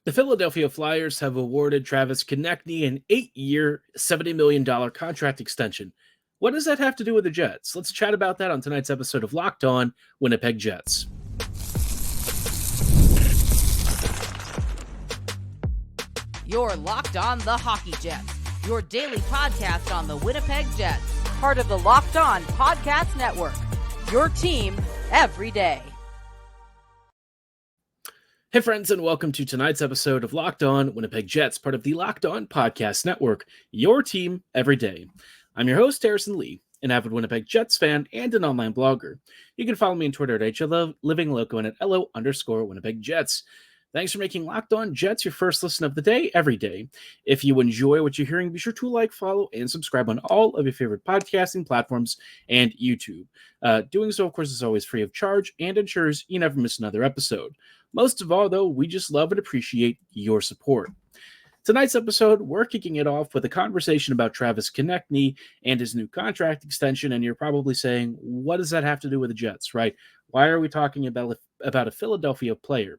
The Philadelphia Flyers have awarded Travis Konecny an 8-year, $70 million contract extension. What does that have to do with the Jets? Let's chat about that on tonight's episode of Locked On Winnipeg Jets. You're Locked On the Hockey Jets, your daily podcast on the Winnipeg Jets, part of the Locked On Podcast Network, your team every day. Hey friends, and welcome to tonight's episode of Locked On Winnipeg Jets, part of the Locked On Podcast Network, your team every day. I'm your host, Harrison Lee, an avid Winnipeg Jets fan and an online blogger. You can follow me on Twitter at HLivingLoco and at LO_Winnipeg Jets. Thanks for making Locked On Jets your first listen of the day every day. If you enjoy what you're hearing, be sure to like, follow, and subscribe on all of your favorite podcasting platforms and YouTube. Doing so, of course, is always free of charge and ensures you never miss another episode. Most of all, though, we just love and appreciate your support. Tonight's episode, we're kicking it off with a conversation about Travis Konecny and his new contract extension, and you're probably saying, what does that have to do with the Jets, right? Why are we talking about a Philadelphia player?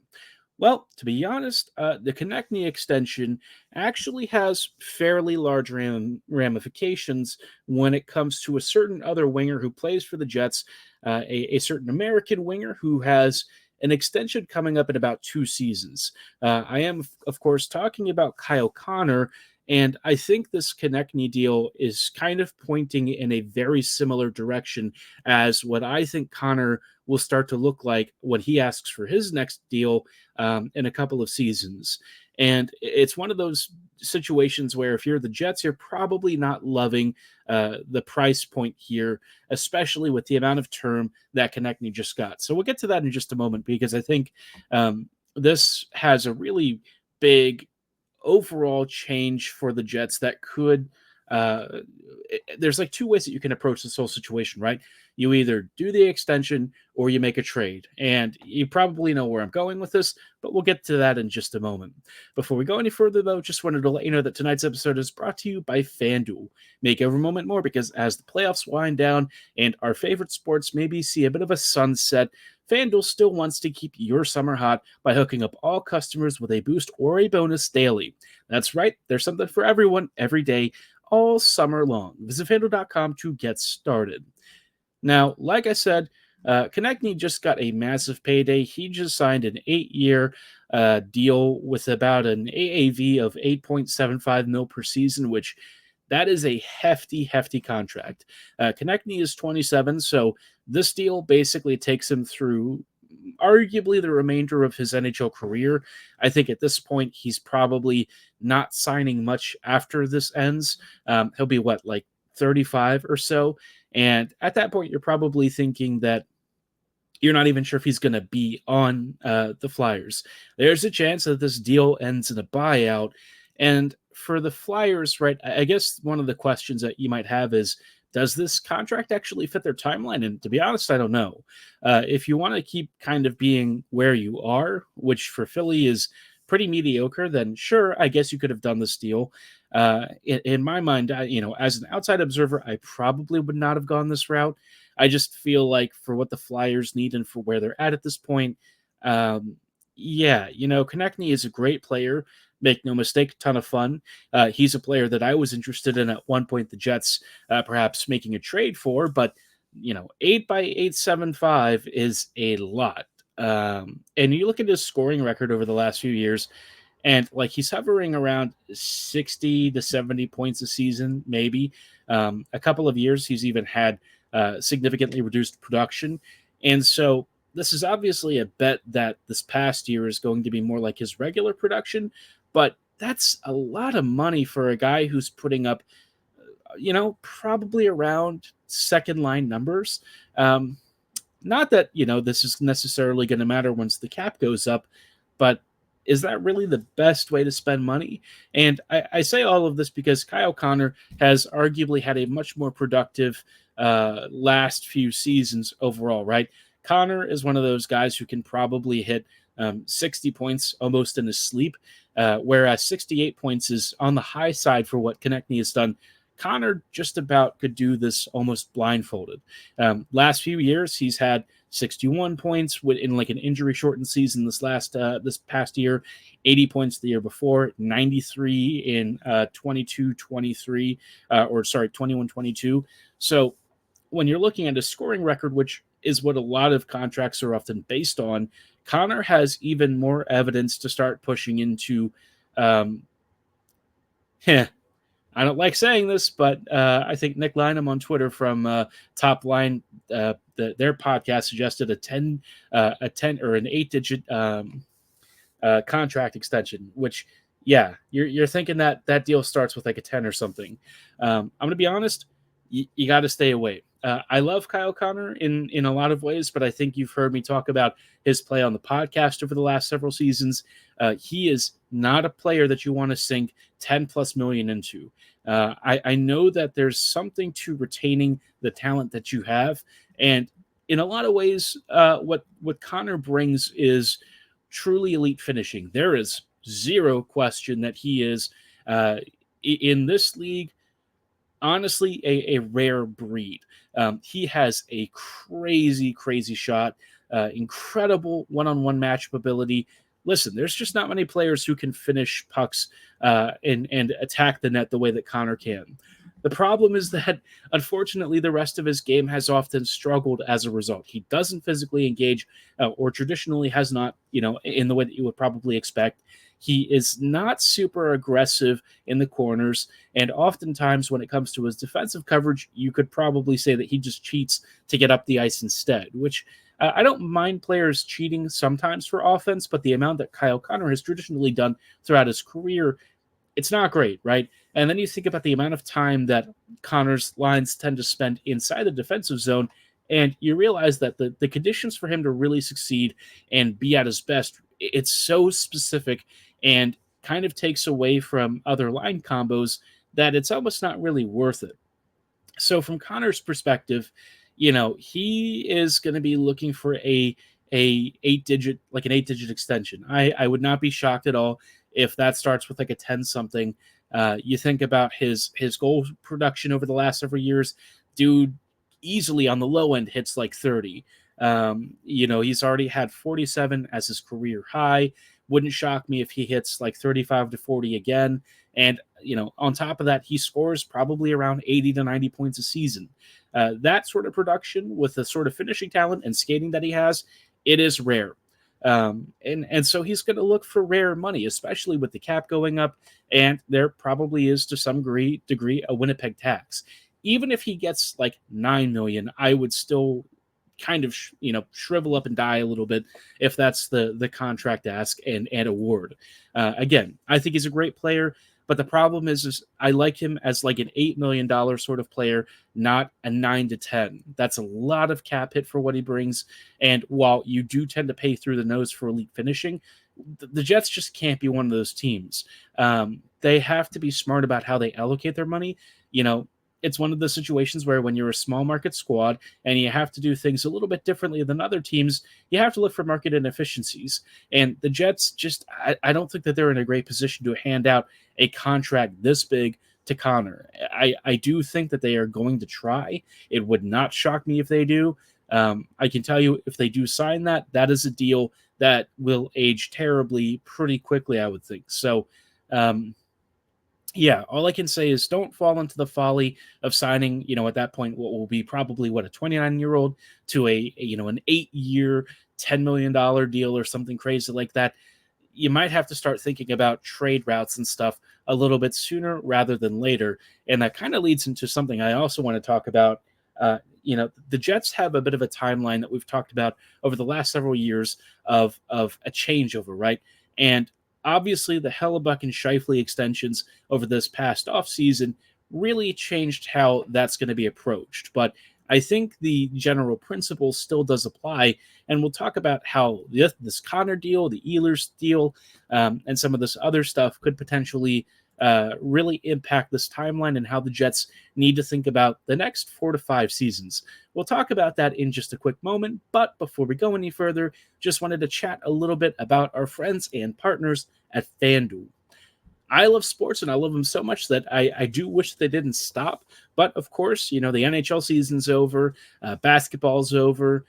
Well, to be honest, the Konecny extension actually has fairly large ramifications when it comes to a certain other winger who plays for the Jets, a certain American winger who has an extension coming up in about 2 seasons. I am, of course, talking about Kyle Connor, and I think this Konecny deal is kind of pointing in a very similar direction as what I think Connor will start to look like when he asks for his next deal in a couple of seasons. And it's one of those situations where if you're the Jets, you're probably not loving the price point here, especially with the amount of term that Konecny just got. So we'll get to that in just a moment, because I think this has a really big overall change for the Jets that could there's like 2 ways that you can approach this whole situation, right? You either do the extension or you make a trade. And you probably know where I'm going with this, but we'll get to that in just a moment. Before we go any further, though, just wanted to let you know that tonight's episode is brought to you by FanDuel. Make every moment more, because as the playoffs wind down and our favorite sports maybe see a bit of a sunset, FanDuel still wants to keep your summer hot by hooking up all customers with a boost or a bonus daily. That's right, there's something for everyone every day, all summer long. Visit FanDuel.com to get started. Now, like I said, Konecny just got a massive payday. He just signed an 8-year deal with about an AAV of $8.75 million per season, which that is a hefty contract. Konecny is 27, so this deal basically takes him through arguably the remainder of his NHL career. I think at this point, he's probably not signing much after this ends. He'll be, like 35 or so? And at that point, you're probably thinking that you're not even sure if he's going to be on the Flyers. There's a chance that this deal ends in a buyout. And for the Flyers, right, I guess one of the questions that you might have is, does this contract actually fit their timeline? And to be honest, I don't know. If you want to keep kind of being where you are, which for Philly is pretty mediocre, then sure, I guess you could have done this deal. In my mind, as an outside observer, I probably would not have gone this route. I just feel like for what the Flyers need and for where they're at this point, Konecny is a great player. Make no mistake, ton of fun. He's a player that I was interested in at one point, the Jets perhaps making a trade for, but 8 by 875 is a lot. And you look at his scoring record over the last few years, and he's hovering around 60 to 70 points a season, maybe. A couple of years he's even had significantly reduced production. And so this is obviously a bet that this past year is going to be more like his regular production, but that's a lot of money for a guy who's putting up, probably around second line numbers. Not that, this is necessarily going to matter once the cap goes up, but is that really the best way to spend money? And I say all of this because Kyle Connor has arguably had a much more productive last few seasons overall, right? Connor is one of those guys who can probably hit 60 points almost in his sleep, whereas 68 points is on the high side for what Konecny has done. Connor just about could do this almost blindfolded. Last few years, he's had 61 points in like an injury-shortened season this past year, 80 points the year before, 93 in 22-23, 21-22. So when you're looking at a scoring record, which is what a lot of contracts are often based on, Connor has even more evidence to start pushing into. I don't like saying this, but I think Nick Lynham on Twitter from Top Line, their podcast suggested a 10 or an 8-digit contract extension. Which, yeah, you're thinking that deal starts with like a 10 or something. I'm gonna be honest, you got to stay away. I love Kyle Connor in a lot of ways, but I think you've heard me talk about his play on the podcast over the last several seasons. He is not a player that you want to sink 10 plus million into. I know that there's something to retaining the talent that you have. And in a lot of ways, what Connor brings is truly elite finishing. There is zero question that he is in this league, honestly, a rare breed. He has a crazy shot, incredible one-on-one matchup ability. Listen, there's just not many players who can finish pucks and attack the net the way that Connor can. The problem is that, unfortunately, the rest of his game has often struggled as a result. He doesn't physically engage, or traditionally has not, in the way that you would probably expect. He is not super aggressive in the corners, and oftentimes when it comes to his defensive coverage, you could probably say that he just cheats to get up the ice instead, which I don't mind players cheating sometimes for offense, but the amount that Kyle Connor has traditionally done throughout his career, it's not great, right? And then you think about the amount of time that Connor's lines tend to spend inside the defensive zone, and you realize that the conditions for him to really succeed and be at his best, it's so specific and kind of takes away from other line combos that it's almost not really worth it. So from Connor's perspective, he is going to be looking for an 8-digit extension. I would not be shocked at all if that starts with like a 10 something. You think about his goal production over the last several years, dude easily on the low end hits like 30. He's already had 47 as his career high. Wouldn't shock me if he hits like 35 to 40 again. And, on top of that, he scores probably around 80 to 90 points a season. That sort of production with the sort of finishing talent and skating that he has, it is rare. And so he's going to look for rare money, especially with the cap going up. And there probably is to some degree a Winnipeg tax. Even if he gets like $9 million, I would still kind of shrivel up and die a little bit if that's the contract ask and award. Again, I think he's a great player, but the problem is I like him as like an $8 million sort of player, not a 9 to 10. That's a lot of cap hit for what he brings. And while you do tend to pay through the nose for elite finishing, the Jets just can't be one of those teams. They have to be smart about how they allocate their money. It's one of the situations where when you're a small market squad and you have to do things a little bit differently than other teams, you have to look for market inefficiencies. And the Jets I don't think that they're in a great position to hand out a contract this big to Connor. I do think that they are going to try. It would not shock me if they do. I can tell you if they do sign that is a deal that will age terribly pretty quickly, I would think. So, yeah, all I can say is don't fall into the folly of signing, at that point, what will be probably a 29-year-old to an 8-year, $10 million deal or something crazy like that. You might have to start thinking about trade routes and stuff a little bit sooner rather than later. And that kind of leads into something I also want to talk about. The Jets have a bit of a timeline that we've talked about over the last several years of a changeover, right? And obviously, the Hellebuck and Scheifele extensions over this past offseason really changed how that's going to be approached. But I think the general principle still does apply, and we'll talk about how this Connor deal, the Ehlers deal, and some of this other stuff could potentially really impact this timeline and how the Jets need to think about the next 4 to 5 seasons. We'll talk about that in just a quick moment, but before we go any further, just wanted to chat a little bit about our friends and partners at FanDuel. I love sports and I love them so much that I do wish they didn't stop. But of course, the NHL season's over, basketball's over.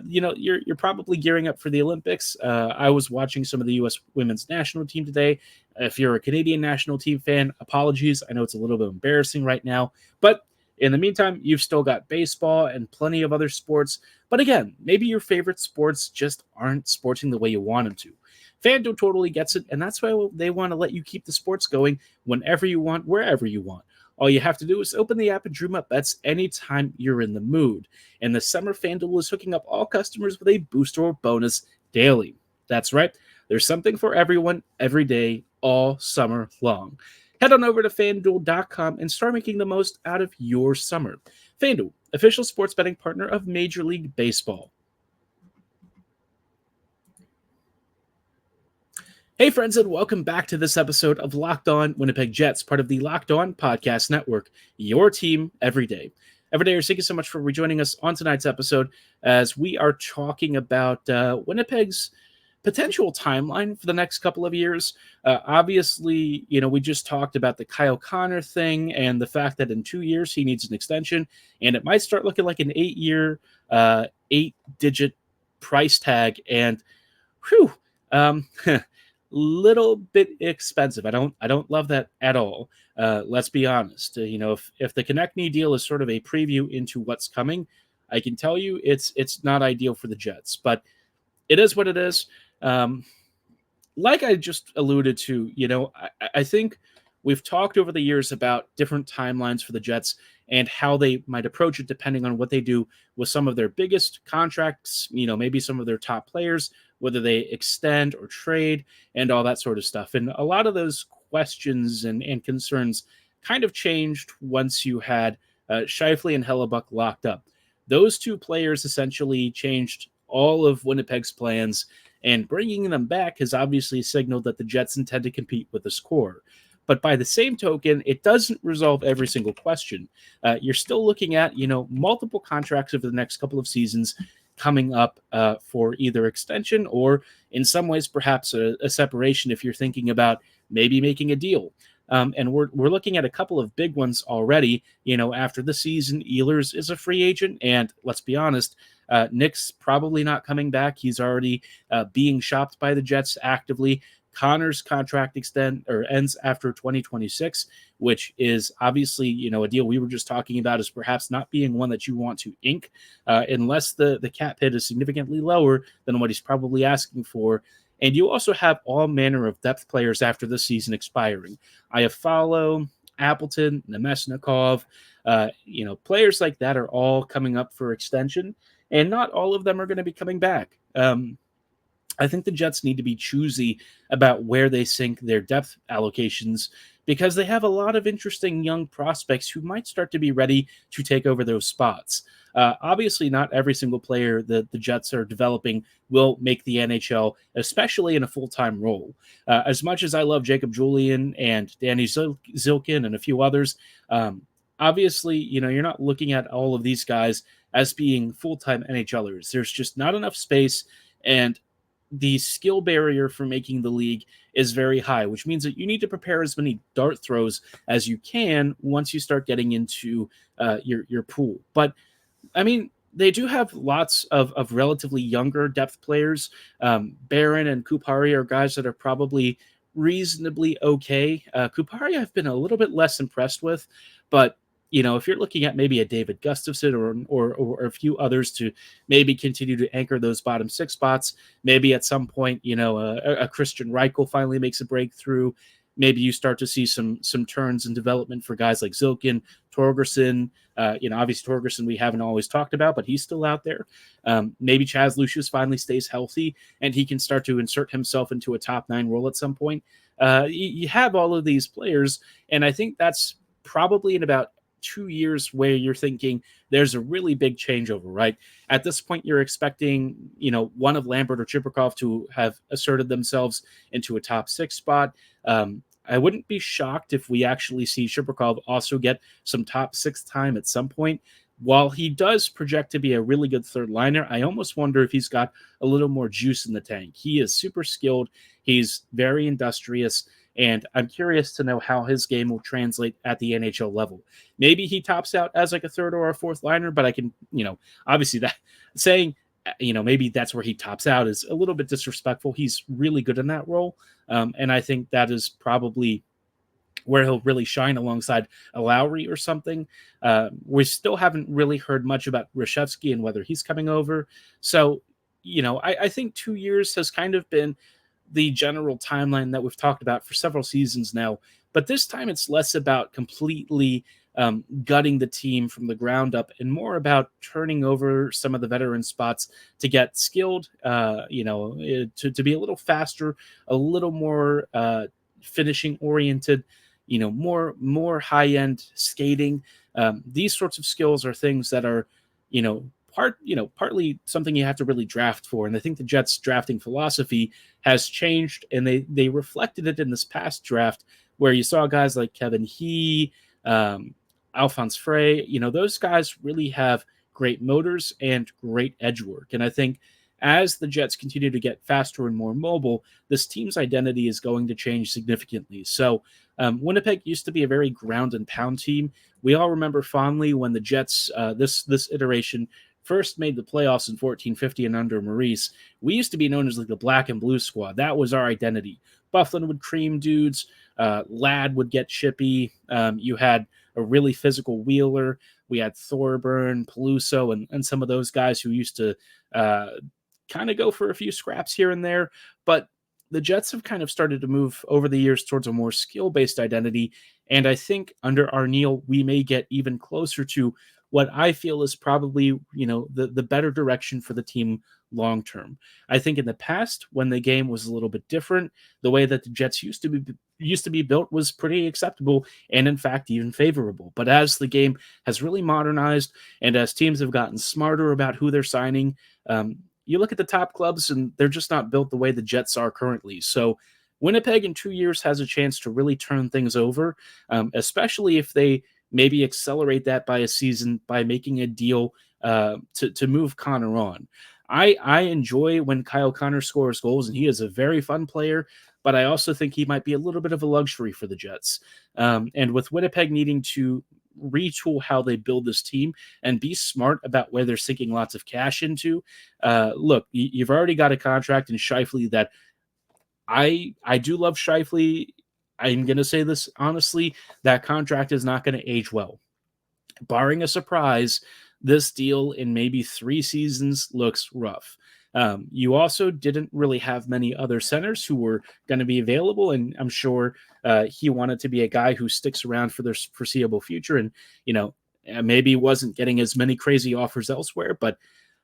you're probably gearing up for the Olympics. I was watching some of the U.S. women's national team today. If you're a Canadian national team fan, apologies. I know it's a little bit embarrassing right now, but in the meantime, you've still got baseball and plenty of other sports. But again, maybe your favorite sports just aren't sporting the way you want them to. FanDuel totally gets it, and that's why they want to let you keep the sports going whenever you want, wherever you want. All you have to do is open the app and dream up bets anytime you're in the mood. And this summer, FanDuel is hooking up all customers with a booster or bonus daily. That's right. There's something for everyone, every day, all summer long. Head on over to FanDuel.com and start making the most out of your summer. FanDuel, official sports betting partner of Major League Baseball. Hey friends, and welcome back to this episode of Locked On Winnipeg Jets, part of the Locked On Podcast Network, your team every day. Everydayers, thank you so much for rejoining us on tonight's episode as we are talking about Winnipeg's potential timeline for the next couple of years. Obviously, we just talked about the Kyle Connor thing and the fact that in 2 years he needs an extension, and it might start looking like an 8-year, 8-digit price tag, and whew, little bit expensive. I don't love that at all. Let's be honest. If the Konecny deal is sort of a preview into what's coming, I can tell you it's not ideal for the Jets, but it is what it is. Like I just alluded to, I think we've talked over the years about different timelines for the Jets and how they might approach it depending on what they do with some of their biggest contracts, maybe some of their top players, whether they extend or trade and all that sort of stuff. And a lot of those questions and concerns kind of changed once you had Scheifele and Hellebuck locked up. Those two players essentially changed all of Winnipeg's plans, and bringing them back has obviously signaled that the Jets intend to compete with this core. But by the same token, it doesn't resolve every single question. You're still looking at, multiple contracts over the next couple of seasons coming up for either extension or in some ways perhaps a separation if you're thinking about maybe making a deal. And we're looking at a couple of big ones already. After the season, Ehlers is a free agent, and let's be honest, Nick's probably not coming back. He's already being shopped by the Jets actively. Connor's contract ends after 2026, which is obviously, a deal we were just talking about as perhaps not being one that you want to ink unless the cap hit is significantly lower than what he's probably asking for. And you also have all manner of depth players after the season expiring. Iafallo, Appleton, Nemesnikov, players like that are all coming up for extension, and not all of them are going to be coming back. I think the Jets need to be choosy about where they sink their depth allocations because they have a lot of interesting young prospects who might start to be ready to take over those spots. Obviously, not every single player that the Jets are developing will make the NHL, especially in a full-time role. As much as I love Jacob Julian and Danny Zilkin and a few others, obviously, you're not looking at all of these guys as being full-time NHLers. There's just not enough space, and the skill barrier for making the league is very high, which means that you need to prepare as many dart throws as you can once you start getting into your pool. But I mean, they do have lots of relatively younger depth players. Barron and Kupari are guys that are probably reasonably okay. Kupari I've been a little bit less impressed with, but if you're looking at maybe a David Gustafsson or a few others to maybe continue to anchor those bottom six spots, maybe at some point, a Christian Reichel finally makes a breakthrough. Maybe you start to see some turns in development for guys like Zilkin, Torgerson. Obviously Torgerson we haven't always talked about, but he's still out there. Maybe Chaz Lucius finally stays healthy and he can start to insert himself into a top 9 role at some point. You have all of these players, and I think that's probably in about 2 years where you're thinking there's a really big changeover, right? At this point, you're expecting, one of Lambert or Chibrikov to have asserted themselves into a top 6 spot. I wouldn't be shocked if we actually see Chibrikov also get some top 6 time at some point. While he does project to be a really good third liner, I almost wonder if he's got a little more juice in the tank. He is super skilled. He's very industrious. And I'm curious to know how his game will translate at the NHL level. Maybe he tops out as like a third or a fourth liner, but I can, obviously that saying maybe that's where he tops out is a little bit disrespectful. He's really good in that role. And I think that is probably where he'll really shine alongside a Lowry or something. We still haven't really heard much about Reshevsky and whether he's coming over. So, I think 2 years has kind of been the general timeline that we've talked about for several seasons now. But this time it's less about completely gutting the team from the ground up and more about turning over some of the veteran spots to get skilled, to be a little faster, a little more finishing oriented, more high end skating. These sorts of skills are things that are, partly something you have to really draft for. And I think the Jets drafting philosophy has changed, and they reflected it in this past draft where you saw guys like Kevin He, Alphonse Frey, those guys really have great motors and great edge work. And I think as the Jets continue to get faster and more mobile, this team's identity is going to change significantly. So Winnipeg used to be a very ground and pound team. We all remember fondly when the Jets, this iteration, first made the playoffs in 14-15 and under Maurice. We used to be known as like the black and blue squad. That was our identity. Bufflin would cream dudes. Ladd would get chippy. You had a really physical Wheeler. We had Thorburn, Peluso, and some of those guys who used to kind of go for a few scraps here and there. But the Jets have kind of started to move over the years towards a more skill-based identity. And I think under Arneal, we may get even closer to what I feel is probably, the better direction for the team long term. I think in the past, when the game was a little bit different, the way that the Jets used to be built was pretty acceptable and in fact even favorable. But as the game has really modernized and as teams have gotten smarter about who they're signing, you look at the top clubs and they're just not built the way the Jets are currently. So Winnipeg in 2 years has a chance to really turn things over, especially if they maybe accelerate that by a season by making a deal to move Connor on. I enjoy when Kyle Connor scores goals, and he is a very fun player, but I also think he might be a little bit of a luxury for the Jets. And with Winnipeg needing to retool how they build this team and be smart about where they're sinking lots of cash into, look, you've already got a contract in Scheifele that I do love Scheifele. I'm going to say this honestly, that contract is not going to age well. Barring a surprise, this deal in maybe 3 seasons looks rough. You also didn't really have many other centers who were going to be available, and I'm sure he wanted to be a guy who sticks around for the foreseeable future, and maybe wasn't getting as many crazy offers elsewhere. But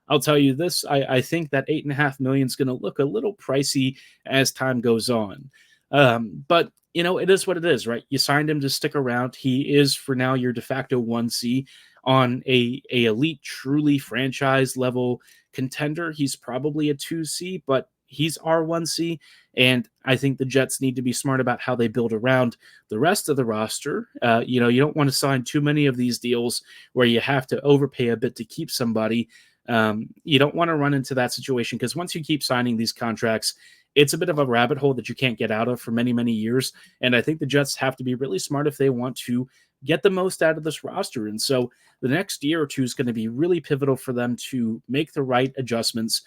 I'll tell you this: I think that $8.5 million is going to look a little pricey as time goes on. But it is what it is, right? You signed him to stick around. He is for now your de facto 1C on a elite, truly franchise level contender. He's probably a 2C, but he's our 1C. And I think the Jets need to be smart about how they build around the rest of the roster. You don't want to sign too many of these deals where you have to overpay a bit to keep somebody. You don't want to run into that situation because once you keep signing these contracts, it's a bit of a rabbit hole that you can't get out of for many, many years. And I think the Jets have to be really smart if they want to get the most out of this roster. And so the next year or two is going to be really pivotal for them to make the right adjustments,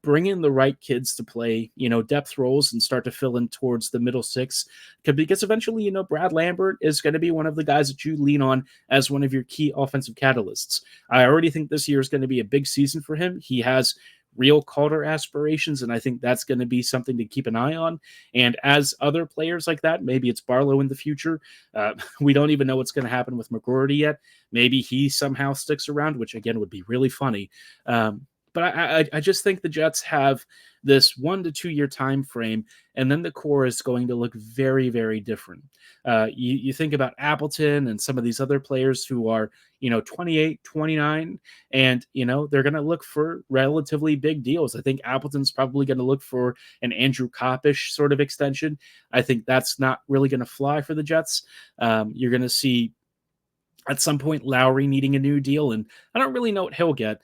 bring in the right kids to play, depth roles and start to fill in towards the middle six. Because eventually, Brad Lambert is going to be one of the guys that you lean on as one of your key offensive catalysts. I already think this year is going to be a big season for him. He has real Calder aspirations, and I think that's going to be something to keep an eye on. And as other players like that, maybe it's Barlow in the future. We don't even know what's going to happen with McGroarty yet. Maybe he somehow sticks around, which again would be really funny. But I just think the Jets have this 1 to 2 year time frame, and then the core is going to look very, very different. You think about Appleton and some of these other players who are, 28, 29, and, they're going to look for relatively big deals. I think Appleton's probably going to look for an Andrew Koppish sort of extension. I think that's not really going to fly for the Jets. You're going to see at some point Lowry needing a new deal, and I don't really know what he'll get.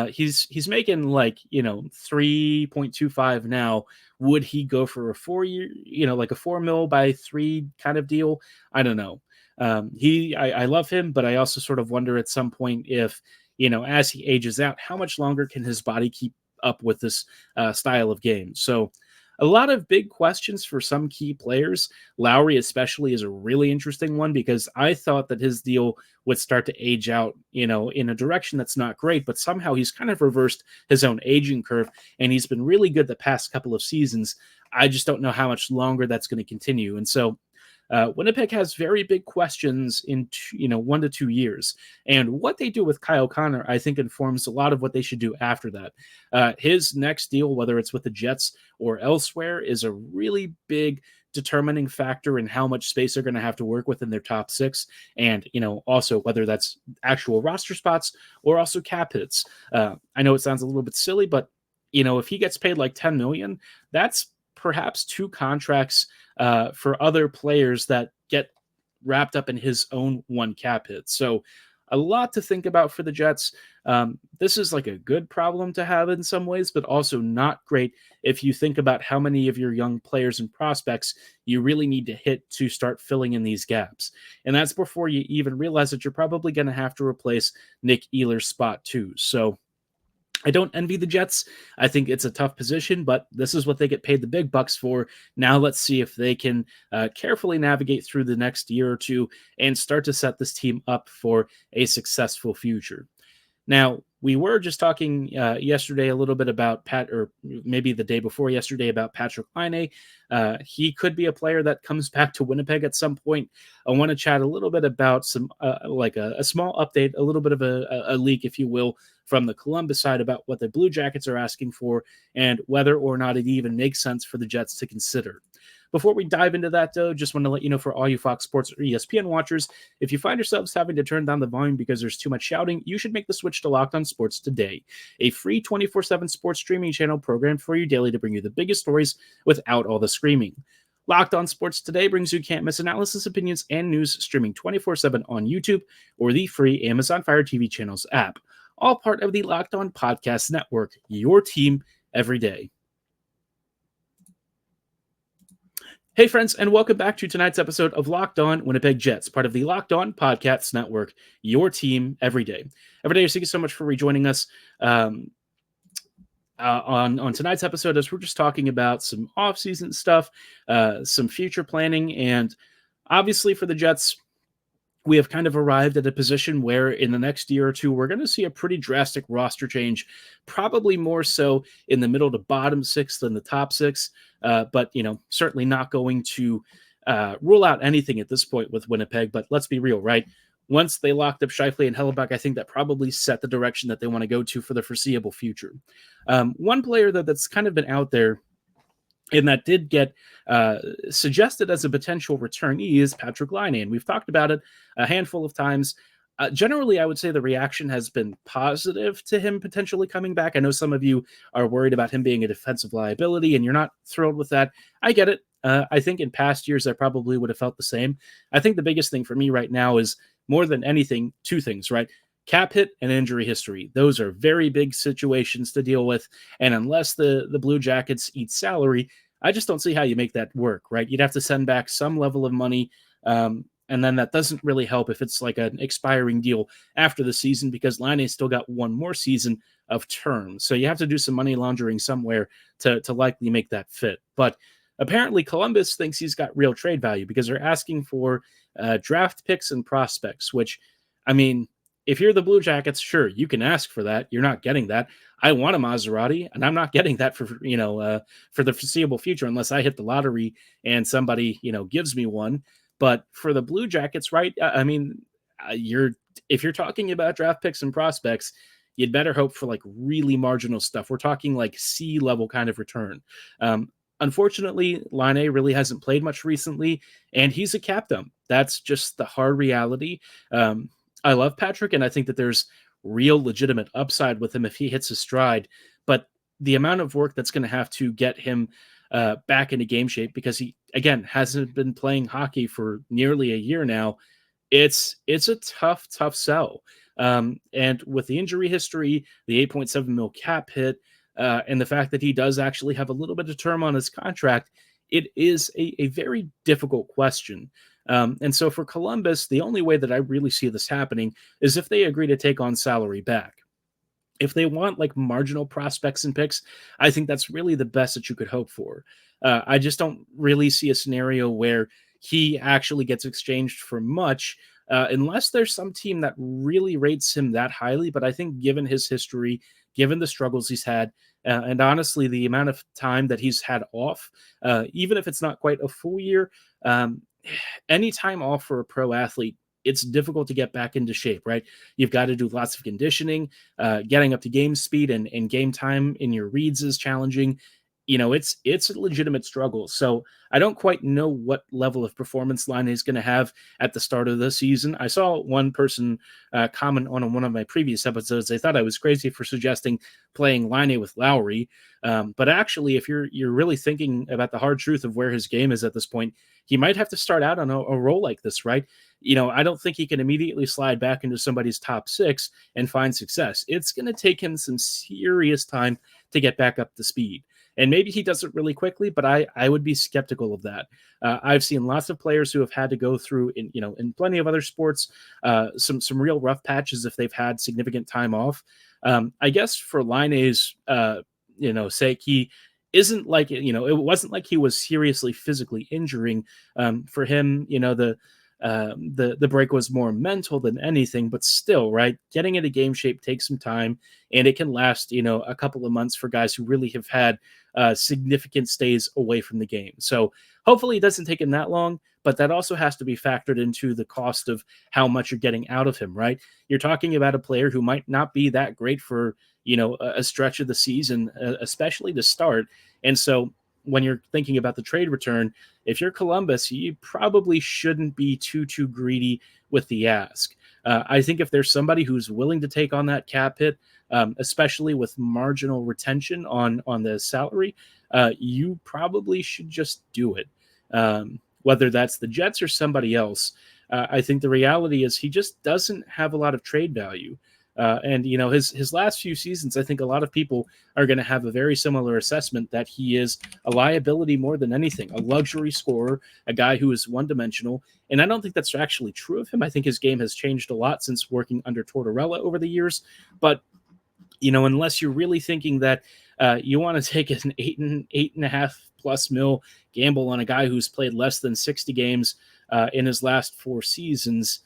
He's making 3.25 now. Would he go for a 4 year, like a $4 million by 3 kind of deal? I don't know. I love him, but I also sort of wonder at some point if as he ages out, how much longer can his body keep up with this style of game? So a lot of big questions for some key players. Lowry especially is a really interesting one because I thought that his deal would start to age out, in a direction that's not great, but somehow he's kind of reversed his own aging curve, and he's been really good the past couple of seasons. I just don't know how much longer that's going to continue. And so Winnipeg has very big questions in 1 to 2 years, and what they do with Kyle Connor, I think, informs a lot of what they should do after that. His next deal, whether it's with the Jets or elsewhere, is a really big determining factor in how much space they're going to have to work with in their top six, and also whether that's actual roster spots or also cap hits. I know it sounds a little bit silly, but if he gets paid like $10 million, that's perhaps 2 contracts for other players that get wrapped up in his own 1 cap hit. So a lot to think about for the Jets. This is like a good problem to have in some ways, but also not great if you think about how many of your young players and prospects you really need to hit to start filling in these gaps. And that's before you even realize that you're probably going to have to replace Nick Ehlers' spot too. So I don't envy the Jets. I think it's a tough position, but this is what they get paid the big bucks for. Now let's see if they can carefully navigate through the next year or two and start to set this team up for a successful future. Now, we were just talking yesterday a little bit about or maybe the day before yesterday, about Patrik Laine. He could be a player that comes back to Winnipeg at some point. I want to chat a little bit about some, like a small update, a little bit of a leak, if you will, from the Columbus side about what the Blue Jackets are asking for and whether or not it even makes sense for the Jets to consider. Before we dive into that, though, just want to let you know, for all you Fox Sports or ESPN watchers, if you find yourselves having to turn down the volume because there's too much shouting, you should make the switch to Locked On Sports today, a free 24/7 sports streaming channel programmed for you daily to bring you the biggest stories without all the screaming. Locked On Sports Today brings you can't-miss analysis, opinions, and news streaming 24/7 on YouTube or the free Amazon Fire TV channels app, all part of the Locked On Podcast Network, your team every day. Hey, friends, and welcome back to tonight's episode of Locked On Winnipeg Jets, part of the Locked On Podcasts Network, your team every day. Every day, thank you so much for rejoining us on tonight's episode, as we're just talking about some off-season stuff, some future planning, and obviously for the Jets, we have kind of arrived at a position where in the next year or two, we're going to see a pretty drastic roster change, probably more so in the middle to bottom 6 than the top 6. But, certainly not going to rule out anything at this point with Winnipeg. But let's be real, right? Once they locked up Scheifele and Hellebuck, I think that probably set the direction that they want to go to for the foreseeable future. One player, though, that's kind of been out there and that did get suggested as a potential returnee is Patrik Laine. And we've talked about it a handful of times. Generally, I would say the reaction has been positive to him potentially coming back. I know some of you are worried about him being a defensive liability, and you're not thrilled with that. I get it. I think in past years, I probably would have felt the same. I think the biggest thing for me right now is, more than anything, 2 things, right? Cap hit and injury history. Those are very big situations to deal with. And unless the Blue Jackets eat salary, I just don't see how you make that work, right? You'd have to send back some level of money. And then that doesn't really help if it's like an expiring deal after the season, because Laine still got 1 more season of term. So you have to do some money laundering somewhere to likely make that fit. But apparently Columbus thinks he's got real trade value because they're asking for draft picks and prospects, which, I mean, if you're the Blue Jackets, sure, you can ask for that. You're not getting that. I want a Maserati, and I'm not getting that for the foreseeable future unless I hit the lottery and somebody gives me one. But for the Blue Jackets, right? I mean, if you're talking about draft picks and prospects, you'd better hope for like really marginal stuff. We're talking like C level kind of return. Unfortunately, Laine really hasn't played much recently, and he's a cap dump. That's just the hard reality. I love Patrik, and I think that there's real legitimate upside with him if he hits his stride. But the amount of work that's going to have to get him back into game shape, because he, again, hasn't been playing hockey for nearly a year now, it's a tough sell. And with the injury history, the $8.7 million cap hit, and the fact that he does actually have a little bit of term on his contract, it is a very difficult question. And so for Columbus, the only way that I really see this happening is if they agree to take on salary back. If they want like marginal prospects and picks, I think that's really the best that you could hope for. I just don't really see a scenario where he actually gets exchanged for much, unless there's some team that really rates him that highly. But I think given his history, given the struggles he's had, and honestly, the amount of time that he's had off, even if it's not quite a full year, any time off for a pro athlete, it's difficult to get back into shape, right? You've got to do lots of conditioning, getting up to game speed and game time in your reads is challenging. It's a legitimate struggle. So I don't quite know what level of performance Laine is going to have at the start of the season. I saw one person comment on one of my previous episodes. They thought I was crazy for suggesting playing Laine with Lowry. But actually, if you're really thinking about the hard truth of where his game is at this point, he might have to start out on a role like this, right? I don't think he can immediately slide back into somebody's top six and find success. It's going to take him some serious time to get back up to speed. And maybe he does it really quickly, but I would be skeptical of that. I've seen lots of players who have had to go through, in plenty of other sports, some real rough patches if they've had significant time off. I guess for Laine's, sake, he isn't like, it wasn't like he was seriously physically injuring. For him, the break was more mental than anything, but still, right? Getting into game shape takes some time, and it can last, a couple of months for guys who really have had significant stays away from the game. So hopefully it doesn't take him that long, but that also has to be factored into the cost of how much you're getting out of him, right? You're talking about a player who might not be that great for, a stretch of the season, especially to start. And so when you're thinking about the trade return, if you're Columbus, you probably shouldn't be too greedy with the ask. I think if there's somebody who's willing to take on that cap hit, especially with marginal retention on the salary, you probably should just do it. Whether that's the Jets or somebody else, I think the reality is he just doesn't have a lot of trade value. And his last few seasons, I think a lot of people are going to have a very similar assessment that he is a liability more than anything, a luxury scorer, a guy who is one-dimensional. And I don't think that's actually true of him. I think his game has changed a lot since working under Tortorella over the years. But unless you're really thinking that you want to take an 8.5+ mil gamble on a guy who's played less than 60 games in his last 4 seasons,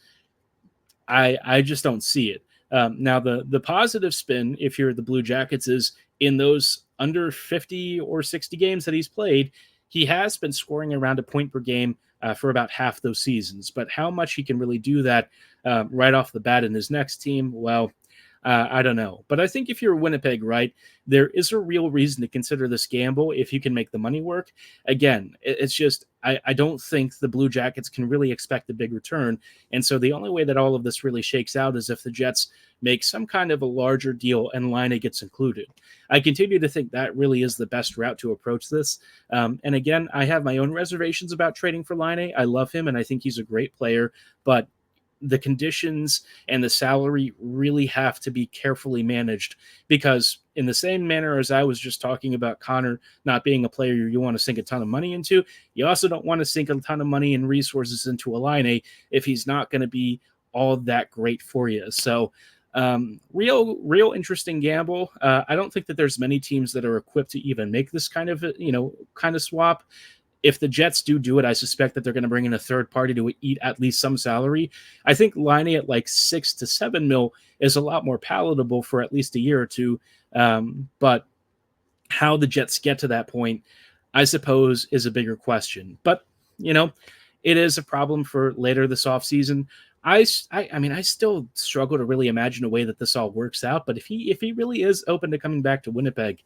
I just don't see it. Now, the positive spin, if you're the Blue Jackets, is in those under 50 or 60 games that he's played, he has been scoring around a point per game for about half those seasons. But how much he can really do that right off the bat in his next team, well, I don't know. But I think if you're Winnipeg, right, there is a real reason to consider this gamble if you can make the money work. Again, it's just I don't think the Blue Jackets can really expect a big return. And so the only way that all of this really shakes out is if the Jets make some kind of a larger deal and Laine gets included. I continue to think that really is the best route to approach this. And again, I have my own reservations about trading for Laine. I love him, and I think he's a great player, but the conditions and the salary really have to be carefully managed, because in the same manner as I was just talking about Connor not being a player you want to sink a ton of money into, you also don't want to sink a ton of money and resources into a Laine if he's not going to be all that great for you. So real interesting gamble. I don't think that there's many teams that are equipped to even make this kind of swap. If the Jets do it, I suspect that they're going to bring in a third party to eat at least some salary. I think Laine at like 6 to 7 mil is a lot more palatable for at least a year or two. But how the Jets get to that point, I suppose, is a bigger question. But, it is a problem for later this offseason. I mean, I still struggle to really imagine a way that this all works out. But if he really is open to coming back to Winnipeg,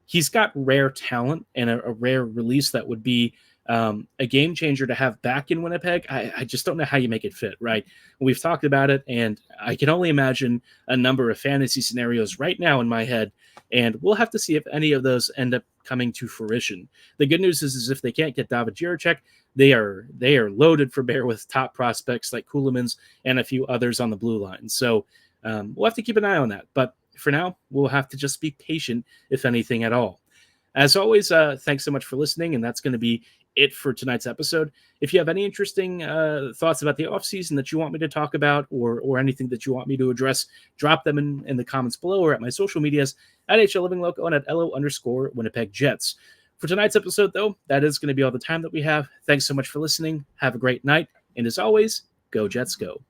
he's got rare talent and a rare release that would be a game changer to have back in Winnipeg. I just don't know how you make it fit, right? We've talked about it, and I can only imagine a number of fantasy scenarios right now in my head, and we'll have to see if any of those end up coming to fruition. The good news is if they can't get David Jiricek, they are loaded for bear with top prospects like Kulemans and a few others on the blue line. So we'll have to keep an eye on that. But for now, we'll have to just be patient, if anything at all. As always, thanks so much for listening, and that's going to be it for tonight's episode. If you have any interesting thoughts about the offseason that you want me to talk about, or anything that you want me to address, drop them in the comments below or at my social medias at HLLivingLoco and at LO_Winnipeg Jets. For tonight's episode, though, that is going to be all the time that we have. Thanks so much for listening. Have a great night. And as always, go Jets, go.